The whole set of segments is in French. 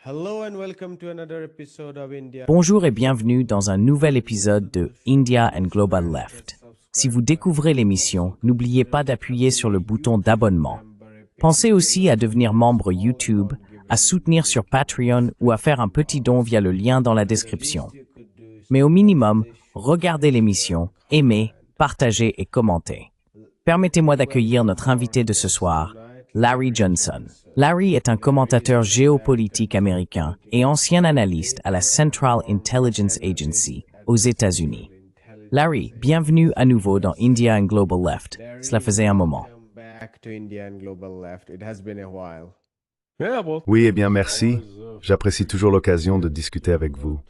Hello and welcome to another episode of India. Bonjour et bienvenue dans un nouvel épisode de India and Global Left. Si vous découvrez l'émission, n'oubliez pas d'appuyer sur le bouton d'abonnement. Pensez aussi à devenir membre YouTube, à soutenir sur Patreon ou à faire un petit don via le lien dans la description. Mais au minimum, regardez l'émission, aimez, partagez et commentez. Permettez-moi d'accueillir notre invité de ce soir, Larry Johnson. Larry est un commentateur géopolitique américain et ancien analyste à la Central Intelligence Agency aux États-Unis. Larry, bienvenue à nouveau dans India and Global Left. Cela faisait un moment. Oui, eh bien merci. J'apprécie toujours l'occasion de discuter avec vous.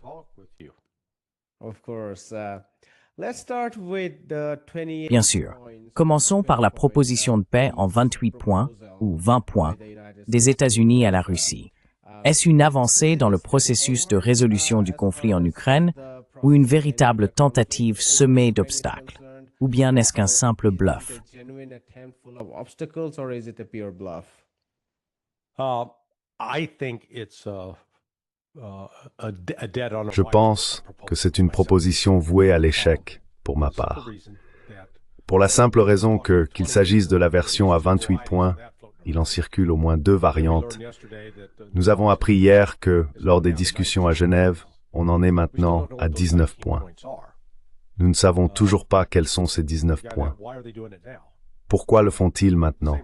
Bien sûr. Commençons par la proposition de paix en 28 points, ou 20 points, des États-Unis à la Russie. Est-ce une avancée dans le processus de résolution du conflit en Ukraine, ou une véritable tentative semée d'obstacles? Ou bien est-ce qu'un simple bluff? Je pense que c'est une proposition vouée à l'échec, pour ma part. Pour la simple raison qu'il s'agisse de la version à 28 points, il en circule au moins 2 variantes. Nous avons appris hier que, lors des discussions à Genève, on en est maintenant à 19 points. Nous ne savons toujours pas quels sont ces 19 points. Pourquoi le font-ils maintenant?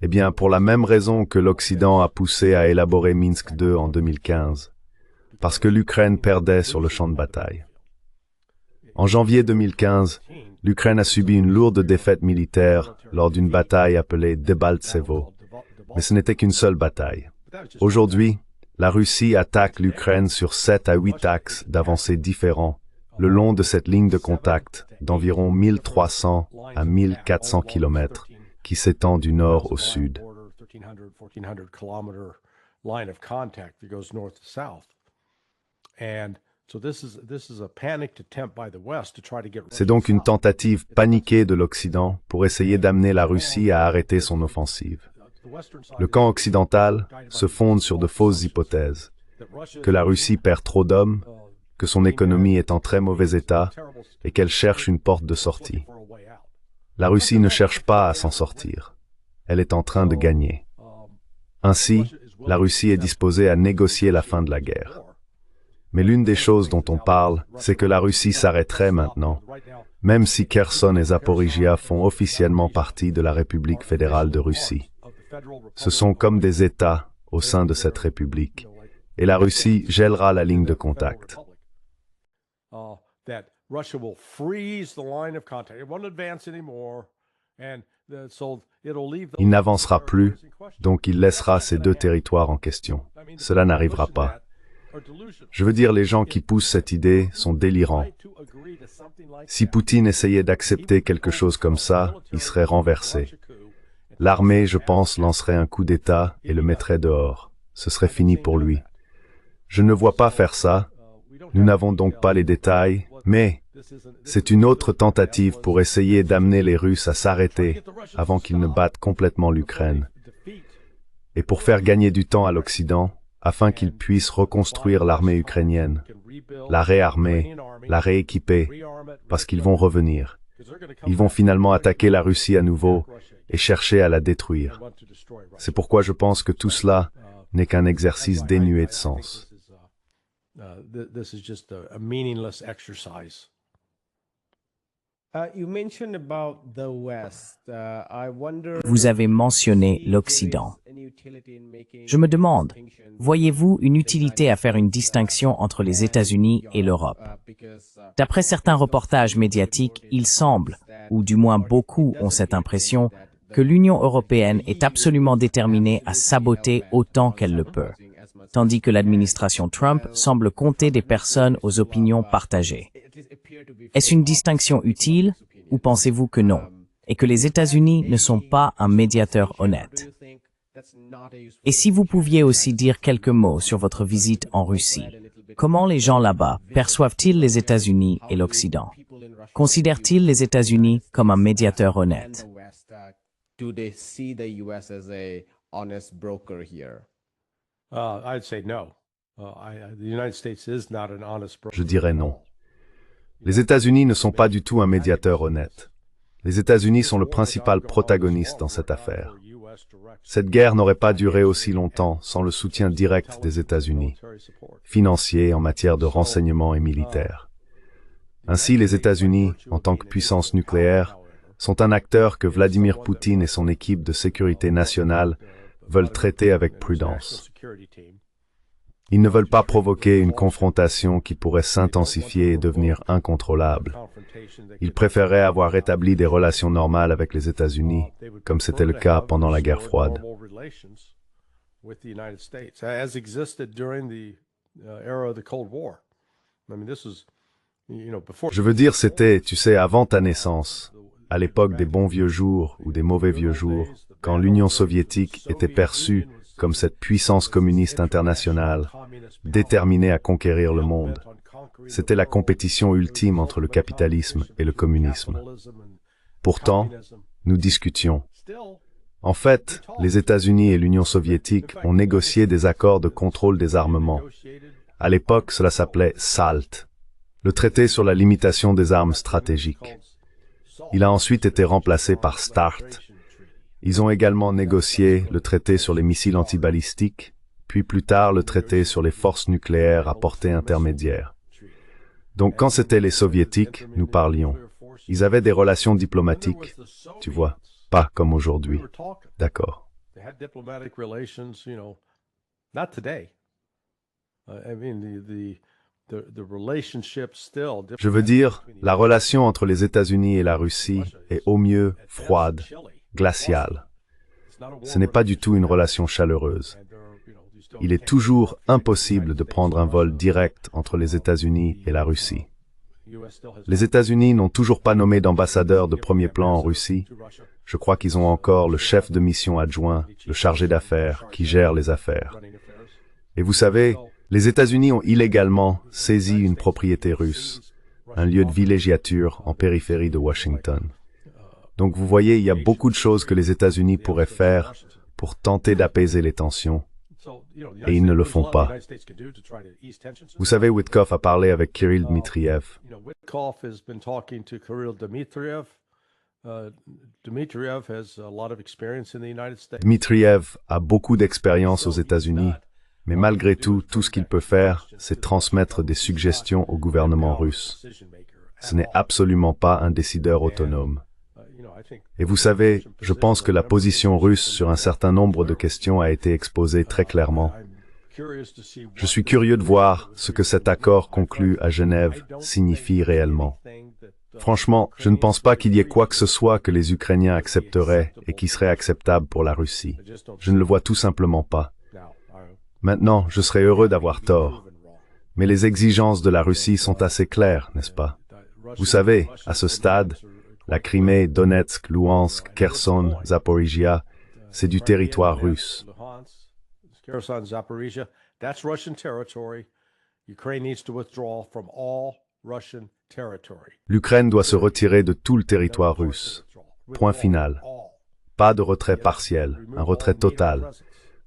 Eh bien, pour la même raison que l'Occident a poussé à élaborer Minsk II en 2015, parce que l'Ukraine perdait sur le champ de bataille. En janvier 2015, l'Ukraine a subi une lourde défaite militaire lors d'une bataille appelée Debaltsevo, mais ce n'était qu'une seule bataille. Aujourd'hui, la Russie attaque l'Ukraine sur 7 à 8 axes d'avancées différents, le long de cette ligne de contact d'environ 1300 à 1400 km, qui s'étend du nord au sud. C'est donc une tentative paniquée de l'Occident pour essayer d'amener la Russie à arrêter son offensive. Le camp occidental se fonde sur de fausses hypothèses, que la Russie perd trop d'hommes, que son économie est en très mauvais état et qu'elle cherche une porte de sortie. La Russie ne cherche pas à s'en sortir. Elle est en train de gagner. Ainsi, la Russie est disposée à négocier la fin de la guerre. Mais l'une des choses dont on parle, c'est que la Russie s'arrêterait maintenant, même si Kherson et Zaporizhia font officiellement partie de la République fédérale de Russie. Ce sont comme des États au sein de cette République, et la Russie gèlera la ligne de contact. Il n'avancera plus, donc il laissera ces 2 territoires en question. Cela n'arrivera pas. Je veux dire, les gens qui poussent cette idée sont délirants. Si Poutine essayait d'accepter quelque chose comme ça, il serait renversé. L'armée, je pense, lancerait un coup d'État et le mettrait dehors. Ce serait fini pour lui. Je ne vois pas faire ça. Nous n'avons donc pas les détails, mais c'est une autre tentative pour essayer d'amener les Russes à s'arrêter avant qu'ils ne battent complètement l'Ukraine. Et pour faire gagner du temps à l'Occident, afin qu'ils puissent reconstruire l'armée ukrainienne, la réarmer, la rééquiper, parce qu'ils vont revenir. Ils vont finalement attaquer la Russie à nouveau et chercher à la détruire. C'est pourquoi je pense que tout cela n'est qu'un exercice dénué de sens. Vous avez mentionné l'Occident. Je me demande, voyez-vous une utilité à faire une distinction entre les États-Unis et l'Europe? D'après certains reportages médiatiques, il semble, ou du moins beaucoup ont cette impression, que l'Union européenne est absolument déterminée à saboter autant qu'elle le peut, tandis que l'administration Trump semble compter des personnes aux opinions partagées. Est-ce une distinction utile, ou pensez-vous que non, et que les États-Unis ne sont pas un médiateur honnête? Et si vous pouviez aussi dire quelques mots sur votre visite en Russie, comment les gens là-bas perçoivent-ils les États-Unis et l'Occident? Considèrent-ils les États-Unis comme un médiateur honnête? Je dirais non. Les États-Unis ne sont pas du tout un médiateur honnête. Les États-Unis sont le principal protagoniste dans cette affaire. Cette guerre n'aurait pas duré aussi longtemps sans le soutien direct des États-Unis, financier en matière de renseignement et militaire. Ainsi, les États-Unis, en tant que puissance nucléaire, sont un acteur que Vladimir Poutine et son équipe de sécurité nationale veulent traiter avec prudence. Ils ne veulent pas provoquer une confrontation qui pourrait s'intensifier et devenir incontrôlable. Ils préféraient avoir rétabli des relations normales avec les États-Unis, comme c'était le cas pendant la guerre froide. Je veux dire, c'était, tu sais, avant ta naissance, à l'époque des bons vieux jours ou des mauvais vieux jours, quand l'Union soviétique était perçue comme cette puissance communiste internationale, déterminée à conquérir le monde. C'était la compétition ultime entre le capitalisme et le communisme. Pourtant, nous discutions. En fait, les États-Unis et l'Union soviétique ont négocié des accords de contrôle des armements. À l'époque, cela s'appelait SALT, le traité sur la limitation des armes stratégiques. Il a ensuite été remplacé par START. Ils ont également négocié le traité sur les missiles antibalistiques, puis plus tard le traité sur les forces nucléaires à portée intermédiaire. Donc quand c'était les soviétiques, nous parlions. Ils avaient des relations diplomatiques, tu vois, pas comme aujourd'hui. D'accord. Je veux dire, la relation entre les États-Unis et la Russie est au mieux froide, glaciale. Ce n'est pas du tout une relation chaleureuse. Il est toujours impossible de prendre un vol direct entre les États-Unis et la Russie. Les États-Unis n'ont toujours pas nommé d'ambassadeur de premier plan en Russie. Je crois qu'ils ont encore le chef de mission adjoint, le chargé d'affaires, qui gère les affaires. Et vous savez, les États-Unis ont illégalement saisi une propriété russe, un lieu de villégiature en périphérie de Washington. Donc vous voyez, il y a beaucoup de choses que les États-Unis pourraient faire pour tenter d'apaiser les tensions, et ils ne le font pas. Vous savez, Witkoff a parlé avec Kirill Dmitriev. Dmitriev a beaucoup d'expérience aux États-Unis, mais malgré tout, tout ce qu'il peut faire, c'est transmettre des suggestions au gouvernement russe. Ce n'est absolument pas un décideur autonome. Et vous savez, je pense que la position russe sur un certain nombre de questions a été exposée très clairement. Je suis curieux de voir ce que cet accord conclu à Genève signifie réellement. Franchement, je ne pense pas qu'il y ait quoi que ce soit que les Ukrainiens accepteraient et qui serait acceptable pour la Russie. Je ne le vois tout simplement pas. Maintenant, je serais heureux d'avoir tort. Mais les exigences de la Russie sont assez claires, n'est-ce pas? Vous savez, à ce stade, la Crimée, Donetsk, Louhansk, Kherson, Zaporizhia, c'est du territoire russe. L'Ukraine doit se retirer de tout le territoire russe. Point final. Pas de retrait partiel, un retrait total.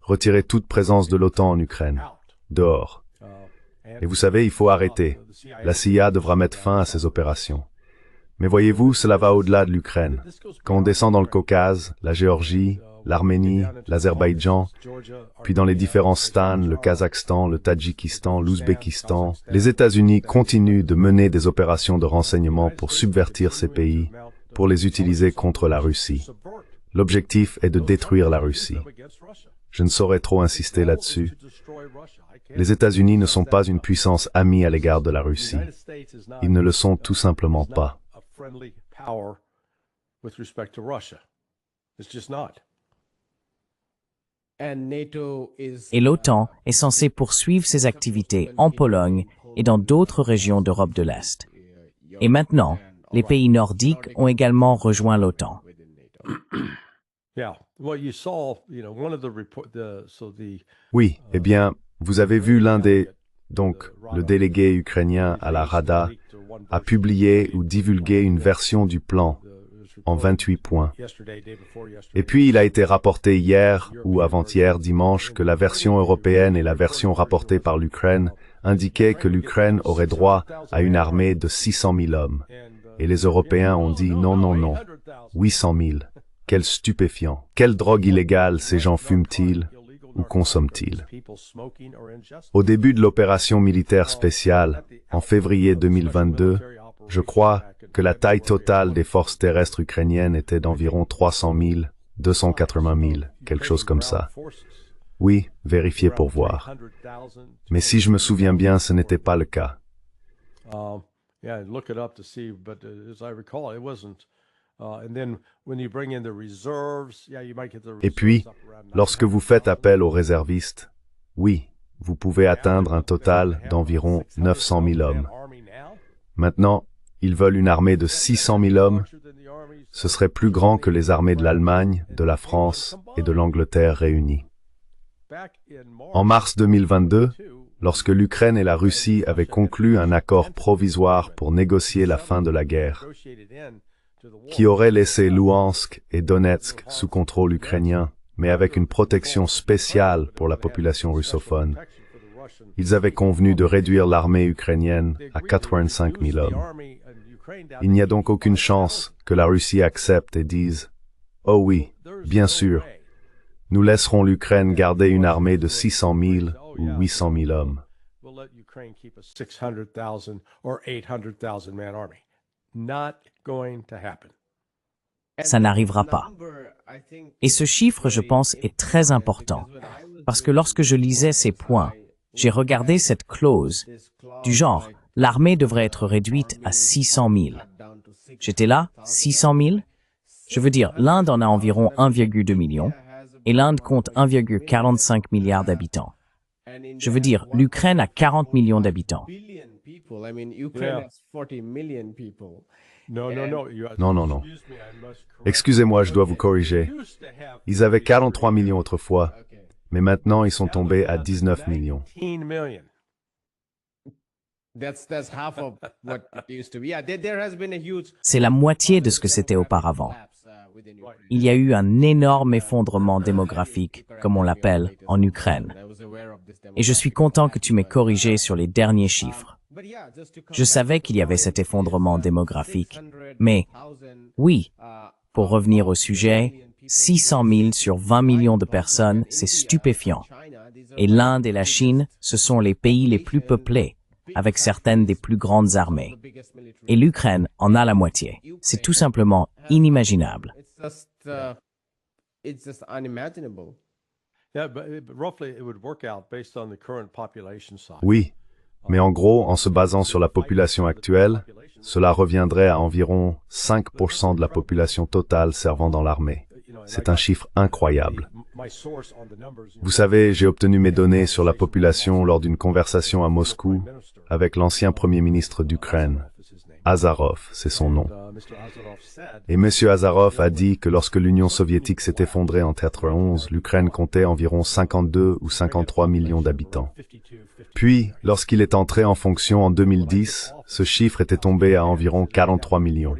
Retirer toute présence de l'OTAN en Ukraine. Dehors. Et vous savez, il faut arrêter. La CIA devra mettre fin à ces opérations. Mais voyez-vous, cela va au-delà de l'Ukraine. Quand on descend dans le Caucase, la Géorgie, l'Arménie, l'Azerbaïdjan, puis dans les différents stans, le Kazakhstan, le Tadjikistan, l'Ouzbékistan, les États-Unis continuent de mener des opérations de renseignement pour subvertir ces pays, pour les utiliser contre la Russie. L'objectif est de détruire la Russie. Je ne saurais trop insister là-dessus. Les États-Unis ne sont pas une puissance amie à l'égard de la Russie. Ils ne le sont tout simplement pas. Et l'OTAN est censé poursuivre ses activités en Pologne et dans d'autres régions d'Europe de l'Est. Et maintenant, les pays nordiques ont également rejoint l'OTAN. Oui, eh bien, vous avez vu donc, le délégué ukrainien à la Rada a publié ou divulgué une version du plan en 28 points. Et puis il a été rapporté hier ou avant-hier dimanche que la version européenne et la version rapportée par l'Ukraine indiquaient que l'Ukraine aurait droit à une armée de 600 000 hommes. Et les Européens ont dit non, non, non, 800 000. Quel stupéfiant. Quelle drogue illégale ces gens fument-ils ou consomment-ils? Au début de l'opération militaire spéciale, en février 2022, je crois que la taille totale des forces terrestres ukrainiennes était d'environ 300 000, 280 000, quelque chose comme ça. Oui, vérifiez pour voir. Mais si je me souviens bien, ce n'était pas le cas. Et puis, lorsque vous faites appel aux réservistes, oui, vous pouvez atteindre un total d'environ 900 000 hommes. Maintenant, ils veulent une armée de 600 000 hommes. Ce serait plus grand que les armées de l'Allemagne, de la France et de l'Angleterre réunies. En mars 2022, lorsque l'Ukraine et la Russie avaient conclu un accord provisoire pour négocier la fin de la guerre, qui aurait laissé Louhansk et Donetsk sous contrôle ukrainien, mais avec une protection spéciale pour la population russophone, ils avaient convenu de réduire l'armée ukrainienne à 85 000 hommes. Il n'y a donc aucune chance que la Russie accepte et dise « Oh oui, bien sûr, nous laisserons l'Ukraine garder une armée de 600 000 ou 800 000 hommes. » Ça n'arrivera pas. Et ce chiffre, je pense, est très important, parce que lorsque je lisais ces points, j'ai regardé cette clause du genre « l'armée devrait être réduite à 600 000 ». J'étais là, 600 000? Je veux dire, l'Inde en a environ 1,2 million, et l'Inde compte 1,45 milliard d'habitants. Je veux dire, l'Ukraine a 40 millions d'habitants. Non, non, non. Excusez-moi, je dois vous corriger. Ils avaient 43 millions autrefois, mais maintenant ils sont tombés à 19 millions. C'est la moitié de ce que c'était auparavant. Il y a eu un énorme effondrement démographique, comme on l'appelle, en Ukraine. Et je suis content que tu m'aies corrigé sur les derniers chiffres. Je savais qu'il y avait cet effondrement démographique, mais oui, pour revenir au sujet, 600 000 sur 20 millions de personnes, c'est stupéfiant. Et l'Inde et la Chine, ce sont les pays les plus peuplés, avec certaines des plus grandes armées. Et l'Ukraine en a la moitié. C'est tout simplement inimaginable. Oui, mais en gros, en se basant sur la population actuelle, cela reviendrait à environ 5% de la population totale servant dans l'armée. C'est un chiffre incroyable. Vous savez, j'ai obtenu mes données sur la population lors d'une conversation à Moscou avec l'ancien Premier ministre d'Ukraine. Azarov, c'est son nom. Et M. Azarov a dit que lorsque l'Union soviétique s'est effondrée en 1991, l'Ukraine comptait environ 52 ou 53 millions d'habitants. Puis, lorsqu'il est entré en fonction en 2010, ce chiffre était tombé à environ 43 millions.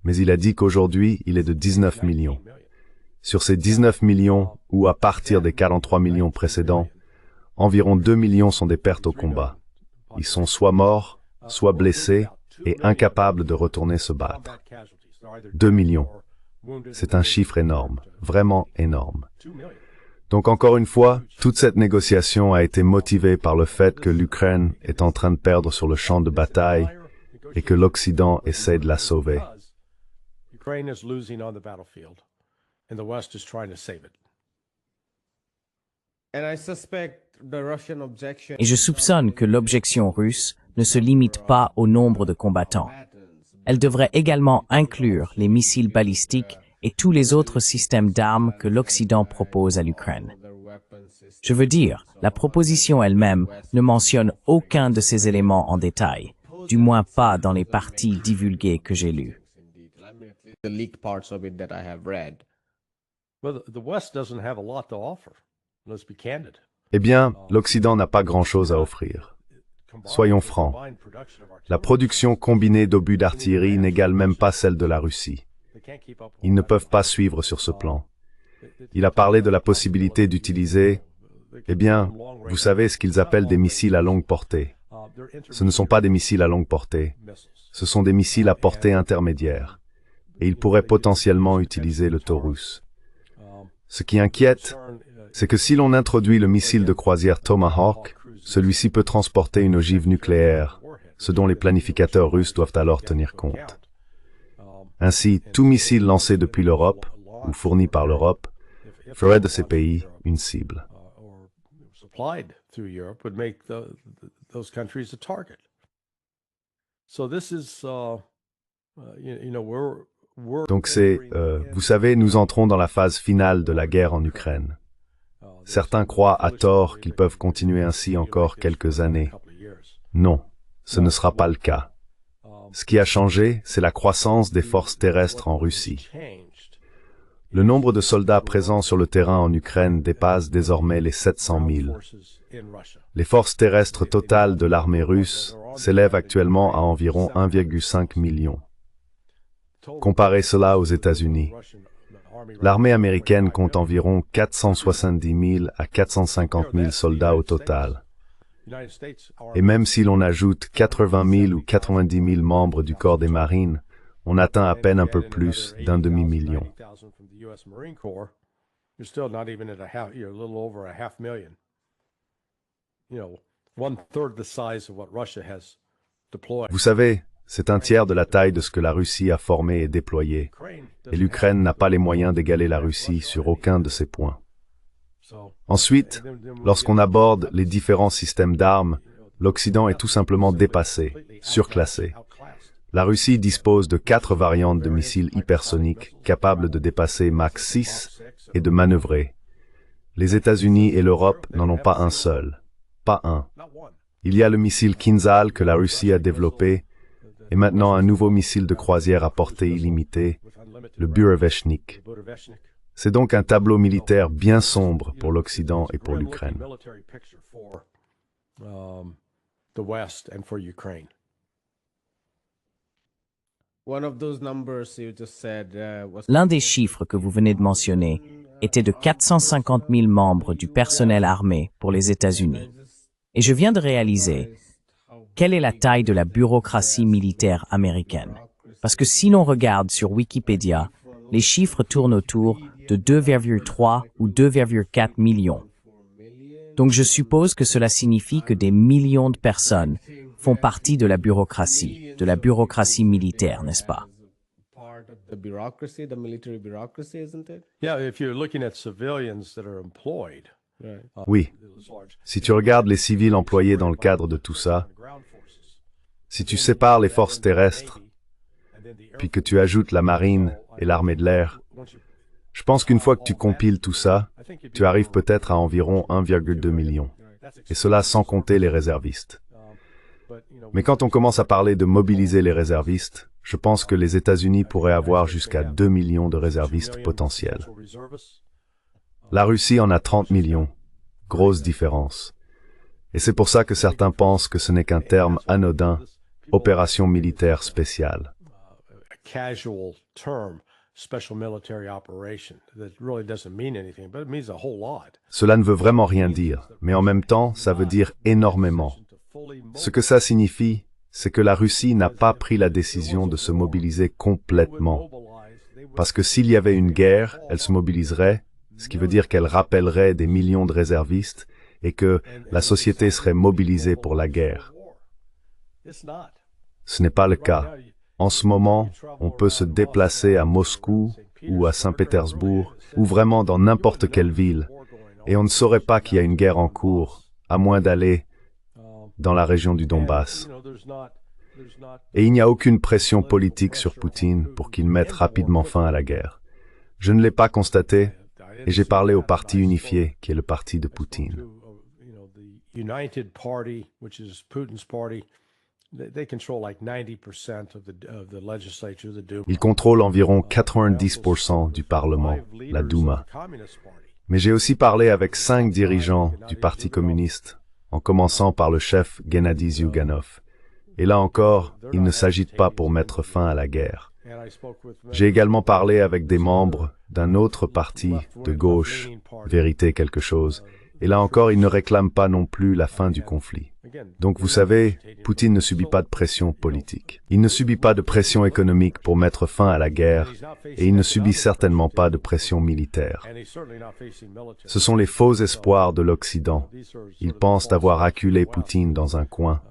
Mais il a dit qu'aujourd'hui, il est de 19 millions. Sur ces 19 millions, ou à partir des 43 millions précédents, environ 2 millions sont des pertes au combat. Ils sont soit morts, soit blessés, et incapables de retourner se battre. 2 millions. C'est un chiffre énorme, vraiment énorme. Donc encore une fois, toute cette négociation a été motivée par le fait que l'Ukraine est en train de perdre sur le champ de bataille et que l'Occident essaie de la sauver. Et je soupçonne que l'objection russe ne se limite pas au nombre de combattants. Elle devrait également inclure les missiles balistiques et tous les autres systèmes d'armes que l'Occident propose à l'Ukraine. Je veux dire, la proposition elle-même ne mentionne aucun de ces éléments en détail, du moins pas dans les parties divulguées que j'ai lues. Eh bien, l'Occident n'a pas grand-chose à offrir. Soyons francs. La production combinée d'obus d'artillerie n'égale même pas celle de la Russie. Ils ne peuvent pas suivre sur ce plan. Il a parlé de la possibilité d'utiliser, eh bien, vous savez ce qu'ils appellent des missiles à longue portée. Ce ne sont pas des missiles à longue portée, ce sont des missiles à portée intermédiaire. Et ils pourraient potentiellement utiliser le Taurus. Ce qui inquiète, c'est que si l'on introduit le missile de croisière Tomahawk, celui-ci peut transporter une ogive nucléaire, ce dont les planificateurs russes doivent alors tenir compte. Ainsi, tout missile lancé depuis l'Europe, ou fourni par l'Europe, ferait de ces pays une cible. Donc vous savez, nous entrons dans la phase finale de la guerre en Ukraine. Certains croient à tort qu'ils peuvent continuer ainsi encore quelques années. Non, ce ne sera pas le cas. Ce qui a changé, c'est la croissance des forces terrestres en Russie. Le nombre de soldats présents sur le terrain en Ukraine dépasse désormais les 700 000. Les forces terrestres totales de l'armée russe s'élèvent actuellement à environ 1,5 million. Comparez cela aux États-Unis. L'armée américaine compte environ 470 000 à 450 000 soldats au total. Et même si l'on ajoute 80 000 ou 90 000 membres du corps des marines, on atteint à peine un peu plus d'un demi-million. Vous savez, c'est un tiers de la taille de ce que la Russie a formé et déployé, et l'Ukraine n'a pas les moyens d'égaler la Russie sur aucun de ces points. Ensuite, lorsqu'on aborde les différents systèmes d'armes, l'Occident est tout simplement dépassé, surclassé. La Russie dispose de 4 variantes de missiles hypersoniques capables de dépasser Mach 6 et de manœuvrer. Les États-Unis et l'Europe n'en ont pas un seul, pas un. Il y a le missile Kinzhal que la Russie a développé, et maintenant un nouveau missile de croisière à portée illimitée, le Burevestnik. C'est donc un tableau militaire bien sombre pour l'Occident et pour l'Ukraine. L'un des chiffres que vous venez de mentionner était de 450 000 membres du personnel armé pour les États-Unis. Et je viens de réaliser quelle est la taille de la bureaucratie militaire américaine. Parce que si l'on regarde sur Wikipédia, les chiffres tournent autour de 2,3 ou 2,4 millions. Donc je suppose que cela signifie que des millions de personnes font partie de la bureaucratie militaire, n'est-ce pas? Oui. Si tu regardes les civils employés dans le cadre de tout ça, si tu sépares les forces terrestres, puis que tu ajoutes la marine et l'armée de l'air, je pense qu'une fois que tu compiles tout ça, tu arrives peut-être à environ 1,2 million. Et cela sans compter les réservistes. Mais quand on commence à parler de mobiliser les réservistes, je pense que les États-Unis pourraient avoir jusqu'à 2 millions de réservistes potentiels. La Russie en a 30 millions. Grosse différence. Et c'est pour ça que certains pensent que ce n'est qu'un terme anodin, opération militaire spéciale. Cela ne veut vraiment rien dire, mais en même temps, ça veut dire énormément. Ce que ça signifie, c'est que la Russie n'a pas pris la décision de se mobiliser complètement. Parce que s'il y avait une guerre, elle se mobiliserait, ce qui veut dire qu'elle rappellerait des millions de réservistes et que la société serait mobilisée pour la guerre. Ce n'est pas le cas. En ce moment, on peut se déplacer à Moscou ou à Saint-Pétersbourg ou vraiment dans n'importe quelle ville et on ne saurait pas qu'il y a une guerre en cours, à moins d'aller dans la région du Donbass. Et il n'y a aucune pression politique sur Poutine pour qu'il mette rapidement fin à la guerre. Je ne l'ai pas constaté et j'ai parlé au Parti unifié, qui est le parti de Poutine. Ils contrôlent environ 90% du Parlement, la Douma. Mais j'ai aussi parlé avec 5 dirigeants du Parti communiste, en commençant par le chef Gennady Zyuganov. Et là encore, ils ne s'agitent pas pour mettre fin à la guerre. J'ai également parlé avec des membres d'un autre parti de gauche, Vérité quelque chose, et là encore, ils ne réclament pas non plus la fin du conflit. Donc vous savez, Poutine ne subit pas de pression politique. Il ne subit pas de pression économique pour mettre fin à la guerre, et il ne subit certainement pas de pression militaire. Ce sont les faux espoirs de l'Occident. Ils pensent avoir acculé Poutine dans un coin,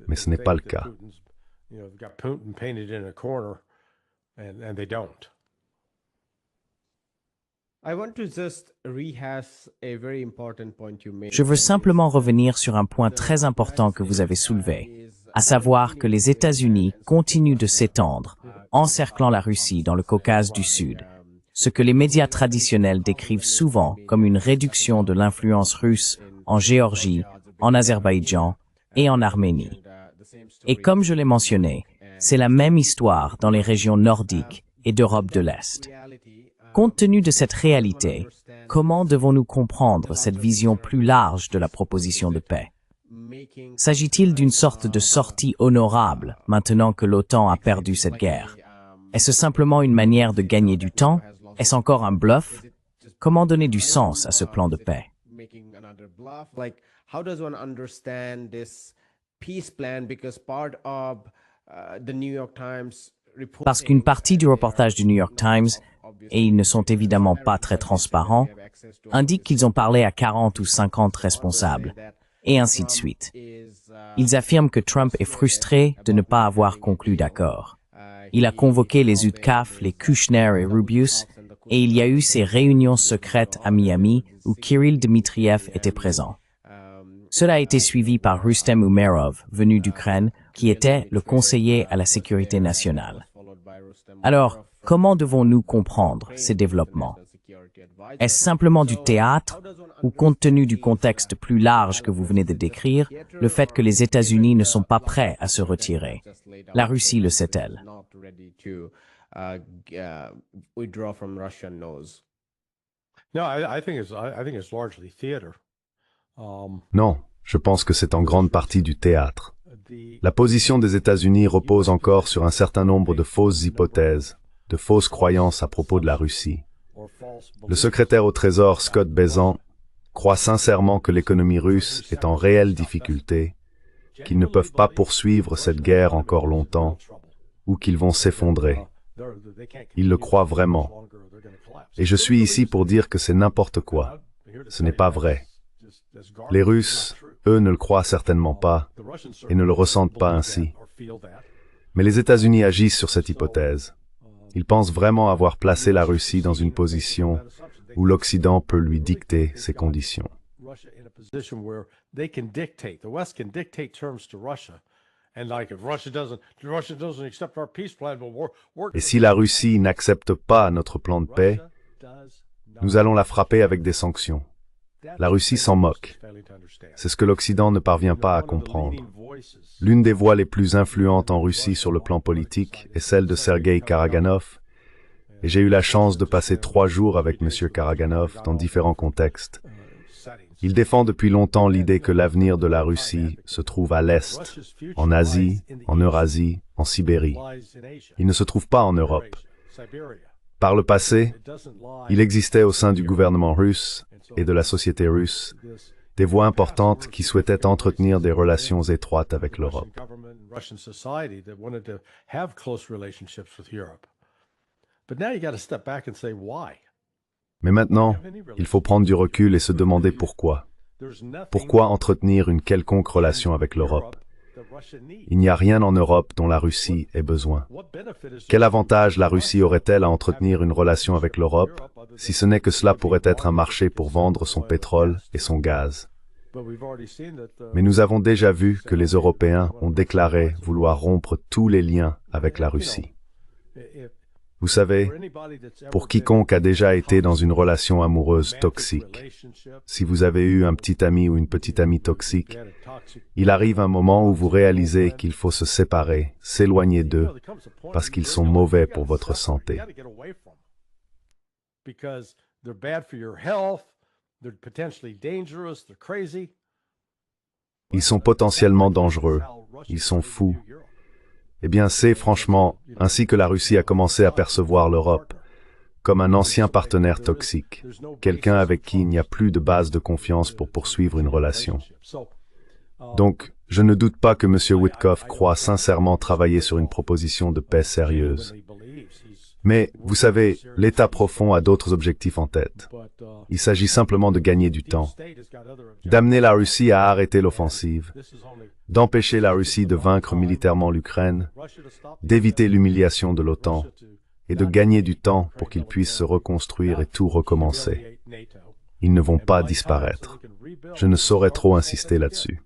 mais ce n'est pas le cas. Je veux simplement revenir sur un point très important que vous avez soulevé, à savoir que les États-Unis continuent de s'étendre, encerclant la Russie dans le Caucase du Sud, ce que les médias traditionnels décrivent souvent comme une réduction de l'influence russe en Géorgie, en Azerbaïdjan et en Arménie. Et comme je l'ai mentionné, c'est la même histoire dans les régions nordiques et d'Europe de l'Est. Compte tenu de cette réalité, comment devons-nous comprendre cette vision plus large de la proposition de paix? S'agit-il d'une sorte de sortie honorable maintenant que l'OTAN a perdu cette guerre? Est-ce simplement une manière de gagner du temps? Est-ce encore un bluff? Comment donner du sens à ce plan de paix? Parce qu'une partie du reportage du New York Times, et ils ne sont évidemment pas très transparents, indique qu'ils ont parlé à 40 ou 50 responsables, et ainsi de suite. Ils affirment que Trump est frustré de ne pas avoir conclu d'accord. Il a convoqué les Utqaf, les Kushner et Rubius, et il y a eu ces réunions secrètes à Miami où Kirill Dmitriev était présent. Cela a été suivi par Rustem Umerov, venu d'Ukraine, qui était le conseiller à la sécurité nationale. Alors, comment devons-nous comprendre ces développements? Est-ce simplement du théâtre, ou compte tenu du contexte plus large que vous venez de décrire, le fait que les États-Unis ne sont pas prêts à se retirer? La Russie le sait-elle? Non, je pense que c'est en grande partie du théâtre. La position des États-Unis repose encore sur un certain nombre de fausses hypothèses, de fausses croyances à propos de la Russie. Le secrétaire au Trésor Scott Bessent croit sincèrement que l'économie russe est en réelle difficulté, qu'ils ne peuvent pas poursuivre cette guerre encore longtemps, ou qu'ils vont s'effondrer. Il le croit vraiment. Et je suis ici pour dire que c'est n'importe quoi. Ce n'est pas vrai. Les Russes, eux, ne le croient certainement pas, et ne le ressentent pas ainsi. Mais les États-Unis agissent sur cette hypothèse. Ils pensent vraiment avoir placé la Russie dans une position où l'Occident peut lui dicter ses conditions. Et si la Russie n'accepte pas notre plan de paix, nous allons la frapper avec des sanctions. La Russie s'en moque. C'est ce que l'Occident ne parvient pas à comprendre. L'une des voix les plus influentes en Russie sur le plan politique est celle de Sergueï Karaganov, et j'ai eu la chance de passer 3 jours avec M. Karaganov dans différents contextes. Il défend depuis longtemps l'idée que l'avenir de la Russie se trouve à l'Est, en Asie, en Eurasie, en Sibérie. Il ne se trouve pas en Europe. Par le passé, il existait au sein du gouvernement russe et de la société russe des voix importantes qui souhaitaient entretenir des relations étroites avec l'Europe. Mais maintenant, il faut prendre du recul et se demander pourquoi. Pourquoi entretenir une quelconque relation avec l'Europe? Il n'y a rien en Europe dont la Russie ait besoin. Quel avantage la Russie aurait-elle à entretenir une relation avec l'Europe, si ce n'est que cela pourrait être un marché pour vendre son pétrole et son gaz? Mais nous avons déjà vu que les Européens ont déclaré vouloir rompre tous les liens avec la Russie. Vous savez, pour quiconque a déjà été dans une relation amoureuse toxique, si vous avez eu un petit ami ou une petite amie toxique, il arrive un moment où vous réalisez qu'il faut se séparer, s'éloigner d'eux, parce qu'ils sont mauvais pour votre santé. Ils sont potentiellement dangereux, ils sont fous. Eh bien, c'est franchement ainsi que la Russie a commencé à percevoir l'Europe, comme un ancien partenaire toxique, quelqu'un avec qui il n'y a plus de base de confiance pour poursuivre une relation. Donc, je ne doute pas que M. Witkoff croit sincèrement travailler sur une proposition de paix sérieuse. Mais, vous savez, l'État profond a d'autres objectifs en tête. Il s'agit simplement de gagner du temps, d'amener la Russie à arrêter l'offensive, d'empêcher la Russie de vaincre militairement l'Ukraine, d'éviter l'humiliation de l'OTAN, et de gagner du temps pour qu'ils puissent se reconstruire et tout recommencer. Ils ne vont pas disparaître. Je ne saurais trop insister là-dessus.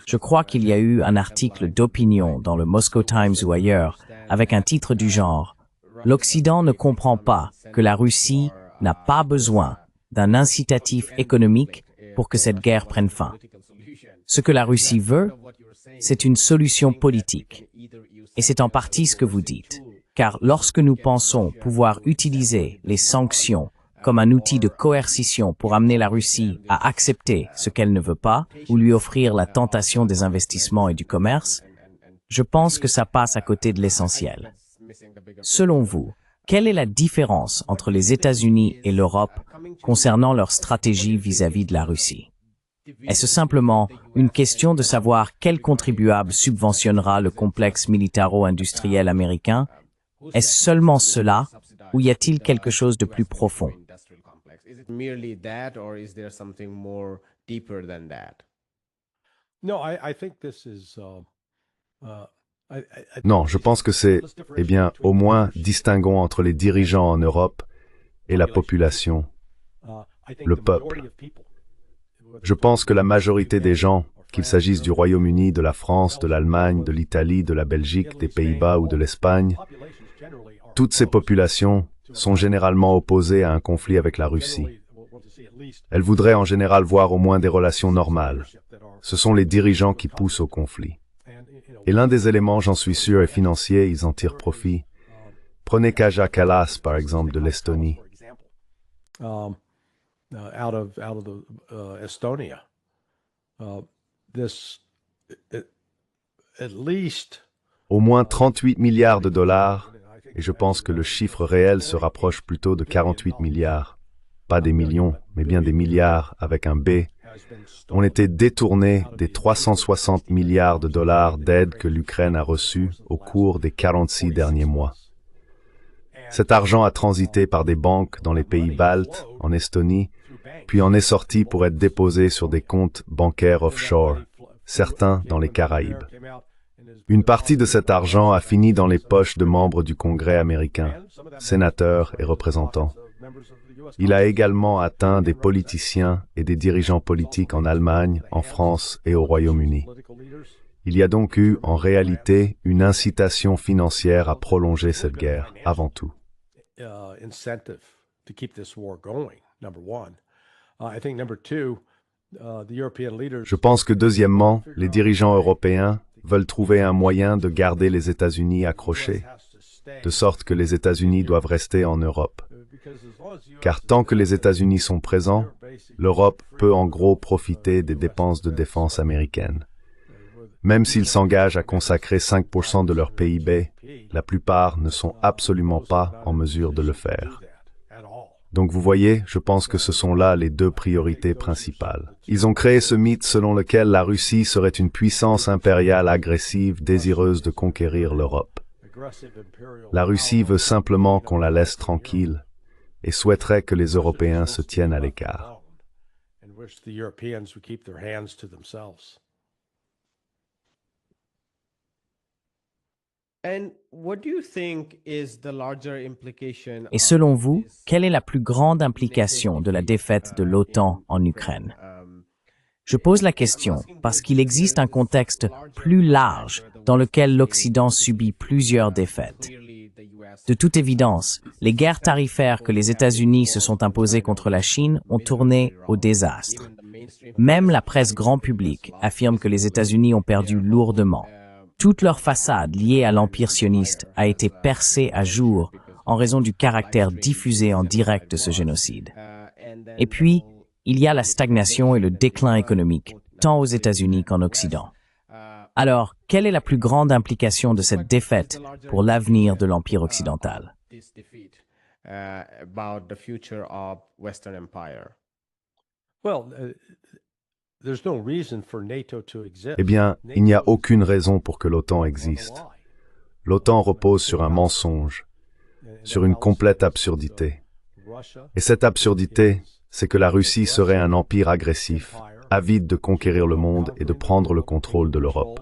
Je crois qu'il y a eu un article d'opinion dans le Moscow Times ou ailleurs avec un titre du genre « L'Occident ne comprend pas que la Russie n'a pas besoin d'un incitatif économique pour que cette guerre prenne fin. Ce que la Russie veut, c'est une solution politique. Et c'est en partie ce que vous dites. Car lorsque nous pensons pouvoir utiliser les sanctions comme un outil de coercition pour amener la Russie à accepter ce qu'elle ne veut pas ou lui offrir la tentation des investissements et du commerce, je pense que ça passe à côté de l'essentiel. Selon vous, quelle est la différence entre les États-Unis et l'Europe concernant leur stratégie vis-à-vis de la Russie? Est-ce simplement une question de savoir quel contribuable subventionnera le complexe militaro-industriel américain? Est-ce seulement cela ou y a-t-il quelque chose de plus profond? Non, je pense que c'est, eh bien, au moins distinguons entre les dirigeants en Europe et la population, le peuple. Je pense que la majorité des gens, qu'il s'agisse du Royaume-Uni, de la France, de l'Allemagne, de l'Italie, de la Belgique, des Pays-Bas ou de l'Espagne, toutes ces populations sont généralement opposées à un conflit avec la Russie. Elles voudraient en général voir au moins des relations normales. Ce sont les dirigeants qui poussent au conflit. Et l'un des éléments, j'en suis sûr, est financier, ils en tirent profit. Prenez Kaja Kallas, par exemple, de l'Estonie. Au moins 38 milliards de dollars, et je pense que le chiffre réel se rapproche plutôt de 48 milliards. Pas des millions, mais bien des milliards avec un B, ont été détournés des 360 milliards de dollars d'aide que l'Ukraine a reçus au cours des 46 derniers mois. Cet argent a transité par des banques dans les pays baltes, en Estonie, puis en est sorti pour être déposé sur des comptes bancaires offshore, certains dans les Caraïbes. Une partie de cet argent a fini dans les poches de membres du Congrès américain, sénateurs et représentants. Il a également atteint des politiciens et des dirigeants politiques en Allemagne, en France et au Royaume-Uni. Il y a donc eu, en réalité, une incitation financière à prolonger cette guerre, avant tout. Je pense que deuxièmement, les dirigeants européens veulent trouver un moyen de garder les États-Unis accrochés, de sorte que les États-Unis doivent rester en Europe. Car tant que les États-Unis sont présents, l'Europe peut en gros profiter des dépenses de défense américaines. Même s'ils s'engagent à consacrer 5% de leur PIB, la plupart ne sont absolument pas en mesure de le faire. Donc vous voyez, je pense que ce sont là les deux priorités principales. Ils ont créé ce mythe selon lequel la Russie serait une puissance impériale agressive désireuse de conquérir l'Europe. La Russie veut simplement qu'on la laisse tranquille et souhaiterait que les Européens se tiennent à l'écart. Et selon vous, quelle est la plus grande implication de la défaite de l'OTAN en Ukraine? Je pose la question parce qu'il existe un contexte plus large dans lequel l'Occident subit plusieurs défaites. De toute évidence, les guerres tarifaires que les États-Unis se sont imposées contre la Chine ont tourné au désastre. Même la presse grand public affirme que les États-Unis ont perdu lourdement. Toute leur façade liée à l'empire sioniste a été percée à jour en raison du caractère diffusé en direct de ce génocide. Et puis, il y a la stagnation et le déclin économique, tant aux États-Unis qu'en Occident. Alors, quelle est la plus grande implication de cette défaite pour l'avenir de l'Empire occidental? Eh bien, il n'y a aucune raison pour que l'OTAN existe. L'OTAN repose sur un mensonge, sur une complète absurdité. Et cette absurdité, c'est que la Russie serait un empire agressif, avide de conquérir le monde et de prendre le contrôle de l'Europe.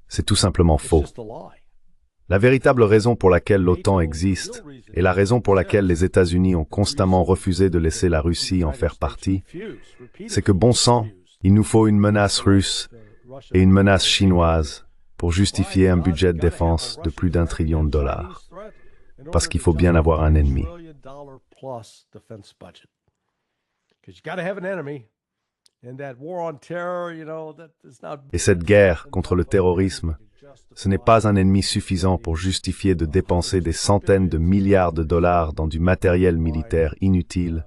C'est tout simplement faux. La véritable raison pour laquelle l'OTAN existe, et la raison pour laquelle les États-Unis ont constamment refusé de laisser la Russie en faire partie, c'est que bon sang, il nous faut une menace russe et une menace chinoise pour justifier un budget de défense de plus d'1 trillion de dollars. Parce qu'il faut bien avoir un ennemi. Et cette guerre contre le terrorisme, ce n'est pas un ennemi suffisant pour justifier de dépenser des centaines de milliards de dollars dans du matériel militaire inutile,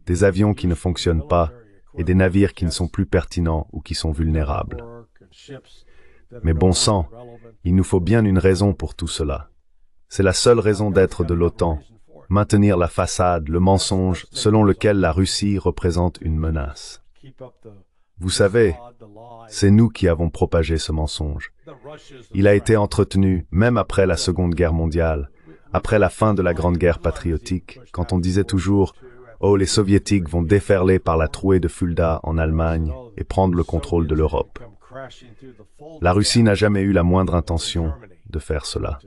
des avions qui ne fonctionnent pas et des navires qui ne sont plus pertinents ou qui sont vulnérables. Mais bon sang, il nous faut bien une raison pour tout cela. C'est la seule raison d'être de l'OTAN, maintenir la façade, le mensonge selon lequel la Russie représente une menace. Vous savez, c'est nous qui avons propagé ce mensonge. Il a été entretenu même après la Seconde Guerre mondiale, après la fin de la Grande Guerre patriotique, quand on disait toujours « Oh, les Soviétiques vont déferler par la trouée de Fulda en Allemagne et prendre le contrôle de l'Europe. » La Russie n'a jamais eu la moindre intention de faire cela.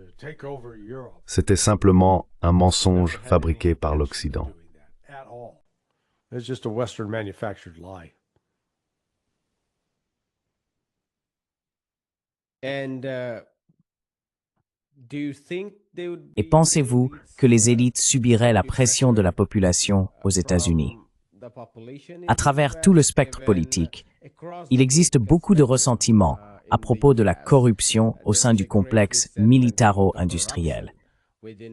C'était simplement un mensonge fabriqué par l'Occident. Et pensez-vous que les élites subiraient la pression de la population aux États-Unis? À travers tout le spectre politique, il existe beaucoup de ressentiments à propos de la corruption au sein du complexe militaro-industriel.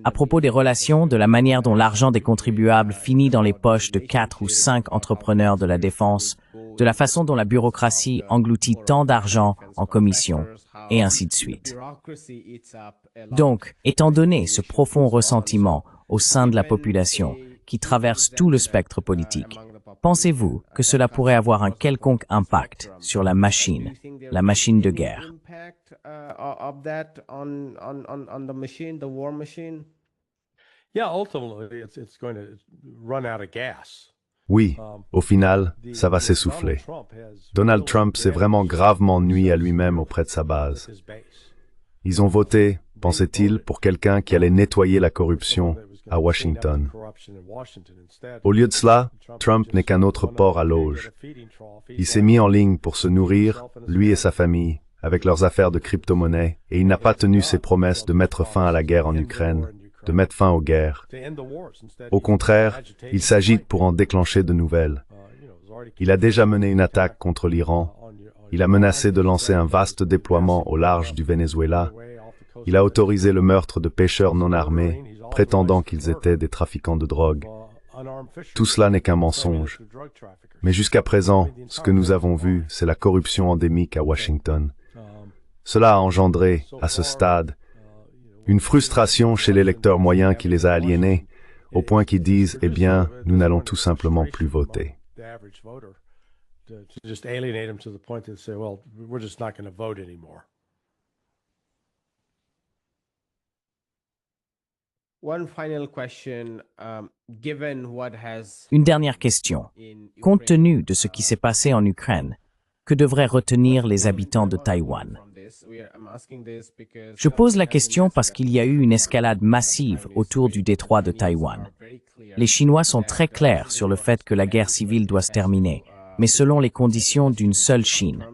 À propos des relations, de la manière dont l'argent des contribuables finit dans les poches de 4 ou 5 entrepreneurs de la défense, de la façon dont la bureaucratie engloutit tant d'argent en commissions, et ainsi de suite. Donc, étant donné ce profond ressentiment au sein de la population qui traverse tout le spectre politique, pensez-vous que cela pourrait avoir un quelconque impact sur la machine de guerre? Oui, au final, ça va s'essouffler. Donald Trump s'est vraiment gravement nui à lui-même auprès de sa base. Ils ont voté, pensait-il, pour quelqu'un qui allait nettoyer la corruption à Washington. Au lieu de cela, Trump n'est qu'un autre porc à l'auge. Il s'est mis en ligne pour se nourrir, lui et sa famille, avec leurs affaires de crypto-monnaie, et il n'a pas tenu ses promesses de mettre fin à la guerre en Ukraine, de mettre fin aux guerres. Au contraire, il s'agite pour en déclencher de nouvelles. Il a déjà mené une attaque contre l'Iran. Il a menacé de lancer un vaste déploiement au large du Venezuela. Il a autorisé le meurtre de pêcheurs non armés, prétendant qu'ils étaient des trafiquants de drogue. Tout cela n'est qu'un mensonge. Mais jusqu'à présent, ce que nous avons vu, c'est la corruption endémique à Washington. Cela a engendré, à ce stade, une frustration chez l'électeur moyen qui les a aliénés, au point qu'ils disent « Eh bien, nous n'allons tout simplement plus voter ». Une dernière question. Compte tenu de ce qui s'est passé en Ukraine, que devraient retenir les habitants de Taïwan? Je pose la question parce qu'il y a eu une escalade massive autour du détroit de Taïwan. Les Chinois sont très clairs sur le fait que la guerre civile doit se terminer, mais selon les conditions d'une seule Chine.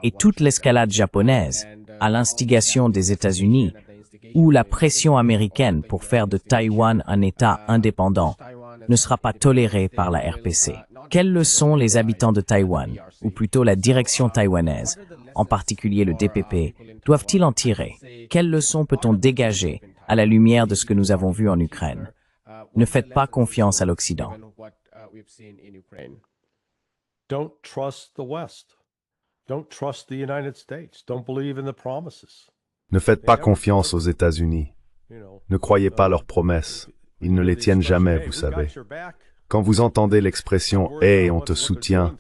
Et toute l'escalade japonaise, à l'instigation des États-Unis, ou la pression américaine pour faire de Taïwan un État indépendant, ne sera pas tolérée par la RPC. Quelles leçons les habitants de Taïwan, ou plutôt la direction taïwanaise, en particulier le DPP, doivent-ils en tirer? Quelles leçons peut-on dégager à la lumière de ce que nous avons vu en Ukraine? Ne faites pas confiance à l'Occident. Don't trust the West. Don't trust the United States. Don't believe in the promises. Ne faites pas confiance aux États-Unis. Ne croyez pas leurs promesses. Ils ne les tiennent jamais, vous savez. Quand vous entendez l'expression « Hey, on te soutient »,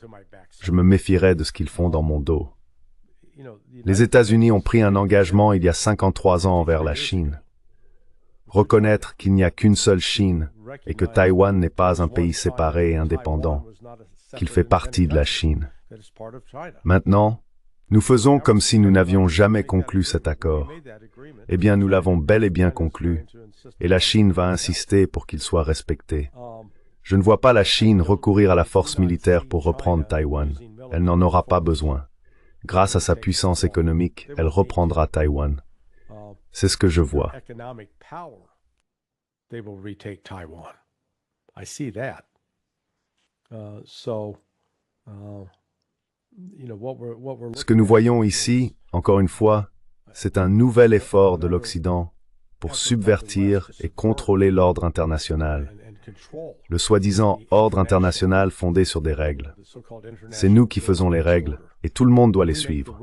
je me méfierais de ce qu'ils font dans mon dos. Les États-Unis ont pris un engagement il y a 53 ans envers la Chine. Reconnaître qu'il n'y a qu'une seule Chine et que Taïwan n'est pas un pays séparé et indépendant, qu'il fait partie de la Chine. Maintenant, nous faisons comme si nous n'avions jamais conclu cet accord. Eh bien, nous l'avons bel et bien conclu, et la Chine va insister pour qu'il soit respecté. Je ne vois pas la Chine recourir à la force militaire pour reprendre Taïwan. Elle n'en aura pas besoin. Grâce à sa puissance économique, elle reprendra Taïwan. C'est ce que je vois. Ce que nous voyons ici, encore une fois, c'est un nouvel effort de l'Occident pour subvertir et contrôler l'ordre international. Le soi-disant ordre international fondé sur des règles. C'est nous qui faisons les règles, et tout le monde doit les suivre.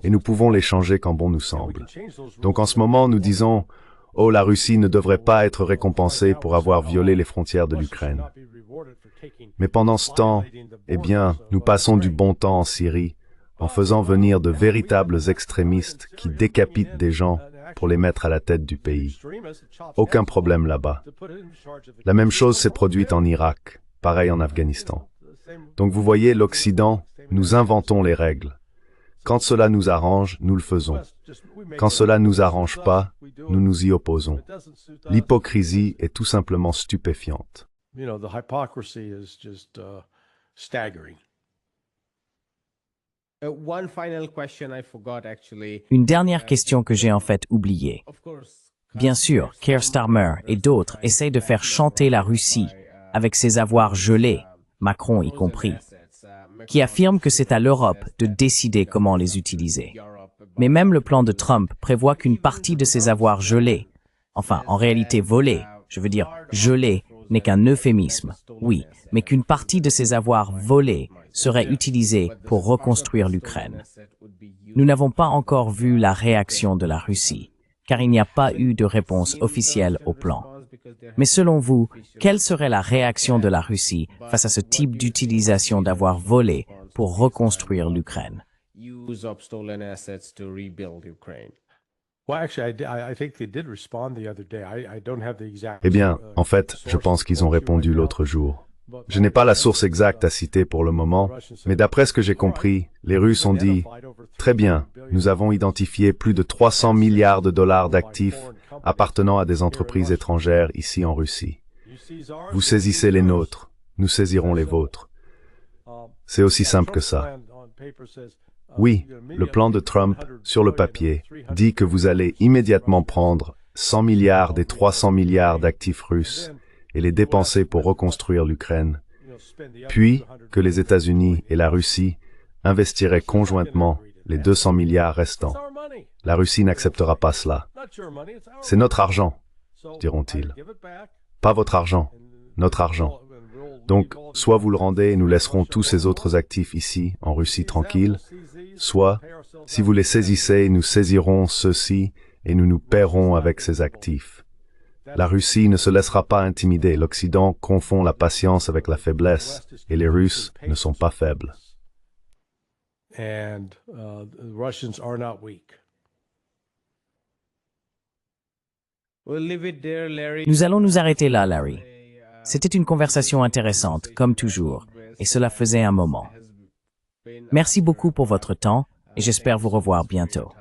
Et nous pouvons les changer quand bon nous semble. Donc en ce moment, nous disons « Oh, la Russie ne devrait pas être récompensée pour avoir violé les frontières de l'Ukraine. » Mais pendant ce temps, eh bien, nous passons du bon temps en Syrie, en faisant venir de véritables extrémistes qui décapitent des gens pour les mettre à la tête du pays. Aucun problème là-bas. La même chose s'est produite en Irak, pareil en Afghanistan. Donc vous voyez, l'Occident, nous inventons les règles. Quand cela nous arrange, nous le faisons. Quand cela ne nous arrange pas, nous nous y opposons. L'hypocrisie est tout simplement stupéfiante. The hypocrisy is just staggering. Une dernière question que j'ai en fait oubliée. Bien sûr, Keir Starmer et d'autres essayent de faire chanter la Russie avec ses avoirs gelés, Macron y compris, qui affirment que c'est à l'Europe de décider comment les utiliser. Mais même le plan de Trump prévoit qu'une partie de ces avoirs gelés, enfin en réalité volés, je veux dire gelés, n'est qu'un euphémisme, oui, mais qu'une partie de ces avoirs volés serait utilisée pour reconstruire l'Ukraine. Nous n'avons pas encore vu la réaction de la Russie, car il n'y a pas eu de réponse officielle au plan. Mais selon vous, quelle serait la réaction de la Russie face à ce type d'utilisation d'avoirs volés pour reconstruire l'Ukraine? Eh bien, en fait, je pense qu'ils ont répondu l'autre jour. Je n'ai pas la source exacte à citer pour le moment, mais d'après ce que j'ai compris, les Russes ont dit « Très bien, nous avons identifié plus de 300 milliards de dollars d'actifs appartenant à des entreprises étrangères ici en Russie. Vous saisissez les nôtres, nous saisirons les vôtres. » C'est aussi simple que ça. Oui, le plan de Trump, sur le papier, dit que vous allez immédiatement prendre 100 milliards des 300 milliards d'actifs russes et les dépenser pour reconstruire l'Ukraine, puis que les États-Unis et la Russie investiraient conjointement les 200 milliards restants. La Russie n'acceptera pas cela. C'est notre argent, diront-ils. Pas votre argent, notre argent. Donc, soit vous le rendez et nous laisserons tous ces autres actifs ici, en Russie tranquille, soit, si vous les saisissez, nous saisirons ceux-ci et nous nous paierons avec ces actifs. La Russie ne se laissera pas intimider. L'Occident confond la patience avec la faiblesse, et les Russes ne sont pas faibles. Nous allons nous arrêter là, Larry. C'était une conversation intéressante, comme toujours, et cela faisait un moment. Merci beaucoup pour votre temps, et j'espère vous revoir bientôt.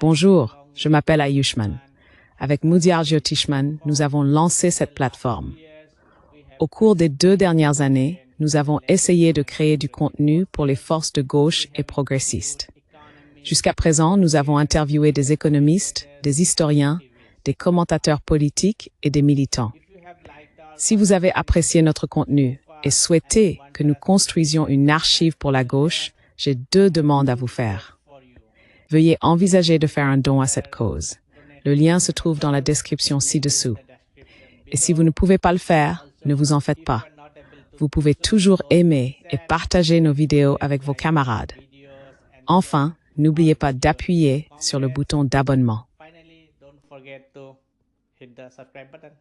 Bonjour, je m'appelle Ayushman. Avec Mudiyar Jyotishman, nous avons lancé cette plateforme. Au cours des 2 dernières années, nous avons essayé de créer du contenu pour les forces de gauche et progressistes. Jusqu'à présent, nous avons interviewé des économistes, des historiens, des commentateurs politiques et des militants. Si vous avez apprécié notre contenu et souhaitez que nous construisions une archive pour la gauche, j'ai 2 demandes à vous faire. Veuillez envisager de faire un don à cette cause. Le lien se trouve dans la description ci-dessous. Et si vous ne pouvez pas le faire, ne vous en faites pas. Vous pouvez toujours aimer et partager nos vidéos avec vos camarades. Enfin, n'oubliez pas d'appuyer sur le bouton d'abonnement. Finally, don't forget to hit the subscribe button.